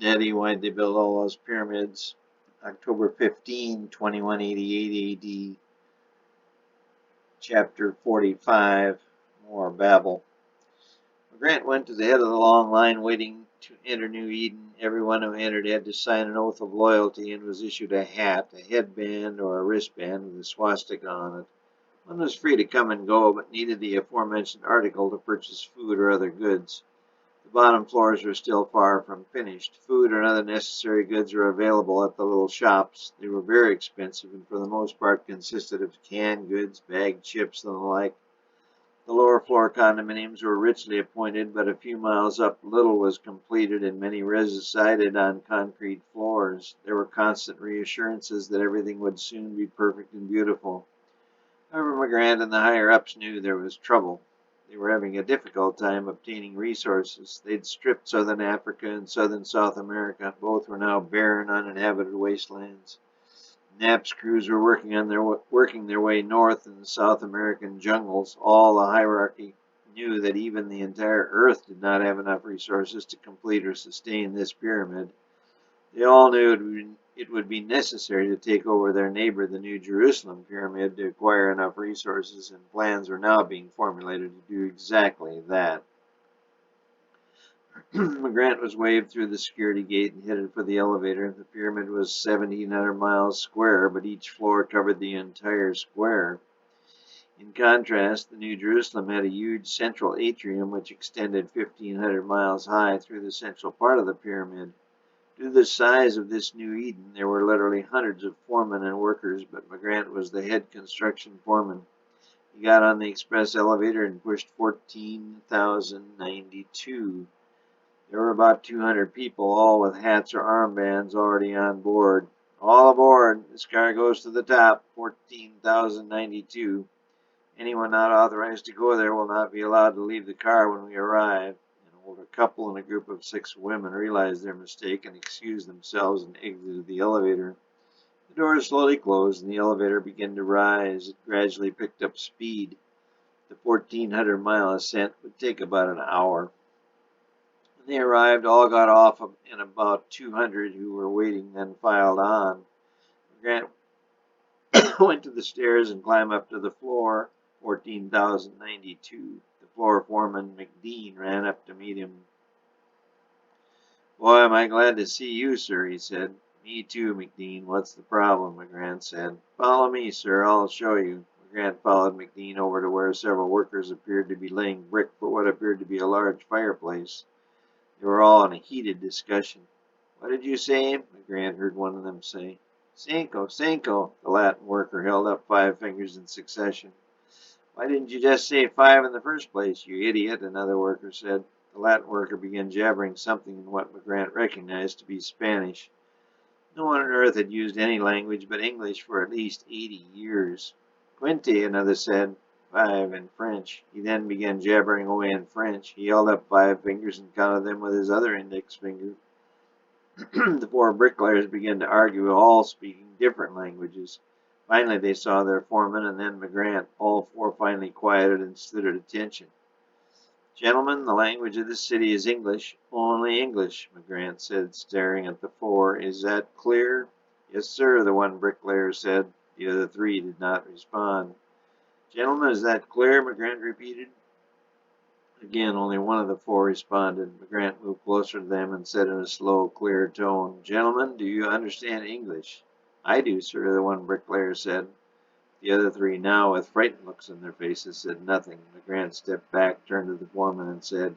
Eddie, why'd they build all those pyramids? October 15, 2188 AD, chapter 45, more Babel. Grant went to the head of the long line waiting to enter New Eden. Everyone who entered had to sign an oath of loyalty and was issued a hat, a headband, or a wristband with a swastika on it. One was free to come and go, but needed the aforementioned article to purchase food or other goods. The bottom floors were still far from finished. Food and other necessary goods were available at the little shops. They were very expensive and for the most part consisted of canned goods, bagged chips, and the like. The lower floor condominiums were richly appointed, but a few miles up little was completed and many resided on concrete floors. There were constant reassurances that everything would soon be perfect and beautiful. However, McGrant and the higher-ups knew there was trouble. They were having a difficult time obtaining resources. They'd stripped southern Africa and southern South America. Both were now barren, uninhabited wastelands. Knapp's crews were working their way north in the South American jungles. All the hierarchy knew that even the entire Earth did not have enough resources to complete or sustain this pyramid. They all knew it would be necessary to take over their neighbor, the New Jerusalem pyramid, to acquire enough resources, and plans were now being formulated to do exactly that. McGrant was waved through the security gate and headed for the elevator. The pyramid was 1,700 miles square, but each floor covered the entire square. In contrast, the New Jerusalem had a huge central atrium which extended 1,500 miles high through the central part of the pyramid. Due to the size of this new Eden, there were literally hundreds of foremen and workers, but McGrant was the head construction foreman. He got on the express elevator and pushed 14,092. There were about 200 people, all with hats or armbands, already on board. All aboard! This car goes to the top, 14,092. Anyone not authorized to go there will not be allowed to leave the car when we arrive. An older couple and a group of 6 women realized their mistake and excused themselves and exited the elevator. The doors slowly closed and the elevator began to rise. It gradually picked up speed. The 1,400-mile ascent would take about an hour. When they arrived, all got off and about 200 who were waiting then filed on. Grant went to the stairs and climbed up to the floor, 14,092. The floor foreman, McDean, ran up to meet him. "Boy, am I glad to see you, sir," he said. "Me too, McDean. What's the problem?" McGrant said. "Follow me, sir. I'll show you." McGrant followed McDean over to where several workers appeared to be laying brick for what appeared to be a large fireplace. They were all in a heated discussion. "What did you say?" McGrant heard one of them say. "Cinco, cinco." The Latin worker held up 5 fingers in succession. "Why didn't you just say 5 in the first place, you idiot?" another worker said. The Latin worker began jabbering something in what McGrant recognized to be Spanish. No one on earth had used any language but English for at least 80 years. "Quinte," another said. 5 in French. He then began jabbering away in French. He held up 5 fingers and counted them with his other index finger. The 4 bricklayers began to argue, all speaking different languages. Finally, they saw their foreman and then McGrant. All 4 finally quieted and stood at attention. "Gentlemen, the language of this city is English, only English," McGrant said, staring at the 4. "Is that clear?" "Yes, sir," the one bricklayer said. The other 3 did not respond. "Gentlemen, is that clear?" McGrant repeated. Again, only one of the 4 responded. McGrant moved closer to them and said in a slow, clear tone, "Gentlemen, do you understand English?" "I do, sir," the one bricklayer said. The other 3, now with frightened looks on their faces, said nothing. McGrant stepped back, turned to the foreman, and said,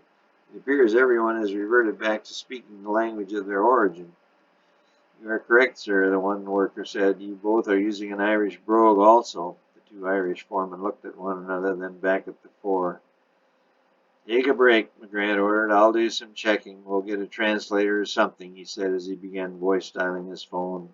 "It appears everyone has reverted back to speaking the language of their origin." "You are correct, sir," the one worker said. "You both are using an Irish brogue also." The 2 Irish foremen looked at one another, then back at the 4. "Take a break," McGrant ordered. "I'll do some checking. We'll get a translator or something," he said as he began voice dialing his phone.